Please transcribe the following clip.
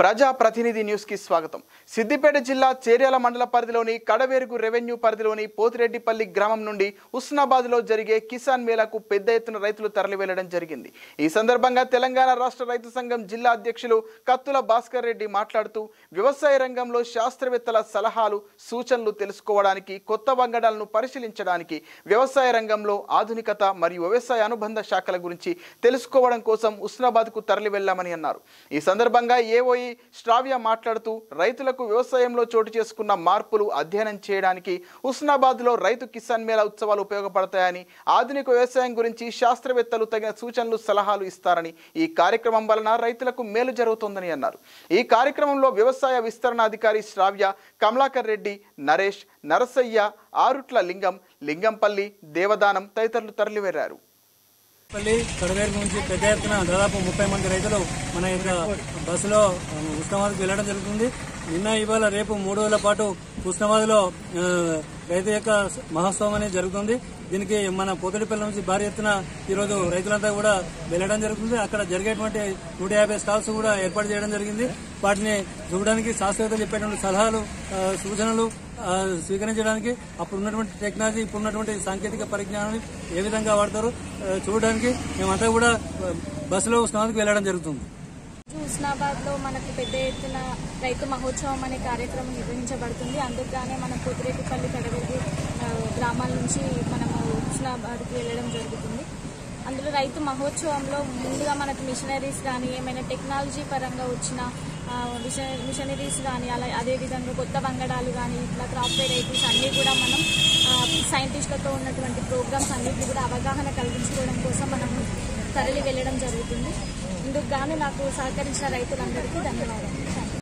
ప్రజా ప్రతినిధి న్యూస్ కి స్వాగతం. సిద్దిపేట జిల్లా చేర్యాల మండల పరిధిలోని కడవేరుగు రెవెన్యూ పరిధిలోని పోతిరెడ్డిపల్లి గ్రామం నుండి హుస్నాబాద్ లో జరిగే కిసాన్ మేళాకు పెద్ద ఎత్తున రైతులు తరలి వెళ్లడం జరిగింది. ఈ సందర్భంగా తెలంగాణ రాష్ట్ర రైతు సంఘం జిల్లా అధ్యక్షులు కత్తుల భాస్కర్ రెడ్డి మాట్లాడుతూ వ్యవసాయ రంగంలో శాస్త్రవేత్తల సలహాలు సూచనలు తెలుసుకోవడానికి, కొత్త వంగడాలను పరిశీలించడానికి, వ్యవసాయ రంగంలో ఆధునికత మరియు వ్యవసాయ అనుబంధ శాఖల గురించి తెలుసుకోవడం కోసం హుస్నాబాద్ కు తరలి వెళ్లామని అన్నారు. ఈ సందర్భంగా ఏఓఈ శ్రావ్య మాట్లాడుతూ రైతులకు వ్యవసాయంలో చోటు చేసుకున్న మార్పులు అధ్యయనం చేయడానికి హుస్నాబాద్ లో రైతు కిసాన్ మేళా ఉత్సవాలు ఉపయోగపడతాయని, ఆధునిక వ్యవసాయం గురించి శాస్త్రవేత్తలు తగిన సూచనలు సలహాలు ఇస్తారని, ఈ కార్యక్రమం వలన రైతులకు మేలు జరుగుతుందని అన్నారు. ఈ కార్యక్రమంలో వ్యవసాయ విస్తరణాధికారి శ్రావ్య, కమలాకర్ రెడ్డి, నరేష్, నరసయ్య, ఆరుట్ల లింగం, లింగంపల్లి, దేవదానం తదితరులు తరలివెళ్లారు. కడవేరు నుంచి పెద్ద ఎత్తున దాదాపు 30 మంది రైతులు మన యొక్క బస్సులో హుస్నాబాద్కు వెళ్లడం జరుగుతుంది. నిన్న ఇవాళ రేపు 3 రోజుల పాటు హుస్నాబాద్ లో రైతు యొక్క మహోత్సవం అనేది జరుగుతుంది. దీనికి మన పోతిరెడ్డిపల్లి నుంచి భారీ ఎత్తున ఈరోజు రైతులంతా కూడా వెళ్లడం జరుగుతుంది. అక్కడ జరిగేటువంటి 150 స్టాల్స్ కూడా ఏర్పాటు చేయడం జరిగింది. వాటిని చూడడానికి శాస్త్రవేత్తలు చెప్పేటువంటి సలహాలు, సూచనలు స్వీకరించడానికి, అప్పుడు ఉన్నటువంటి టెక్నాలజీ, ఇప్పుడు ఉన్నటువంటి సాంకేతిక పరిజ్ఞానాన్ని ఏ విధంగా వాడతారో చూడడానికి మేమంతా కూడా బస్సులో హుస్నాబాద్కు వెళ్లడం జరుగుతుంది. హుస్నాబాద్ లో మనకు పెద్ద ఎత్తున రైతు మహోత్సవం అనే కార్యక్రమం నిర్వహించబడుతుంది. అందుకుగానే మనం పోతిరెడ్డిపల్లి, కడవేరు గ్రామాల నుంచి మనము హుస్నాబాద్కి వెళ్లడం జరుగుతుంది. అందులో రైతు మహోత్సవంలో ముందుగా మనకు మిషనరీస్ కానీ, ఏమైనా టెక్నాలజీ పరంగా వచ్చిన మిషనరీస్ కానీ, అలా అదేవిధంగా కొత్త వంగడాలు కానీ, ఇట్లా క్రాప్ వెరైటీస్ అన్నీ కూడా మనం సైంటిస్టులతో ఉన్నటువంటి ప్రోగ్రామ్స్ అన్నింటినీ కూడా అవగాహన కల్పించుకోవడం కోసం మనం తరలి వెళ్లడం జరుగుతుంది. ఇందుకు గాను నాకు సహకరించిన రైతులందరికీ ధన్యవాదాలు.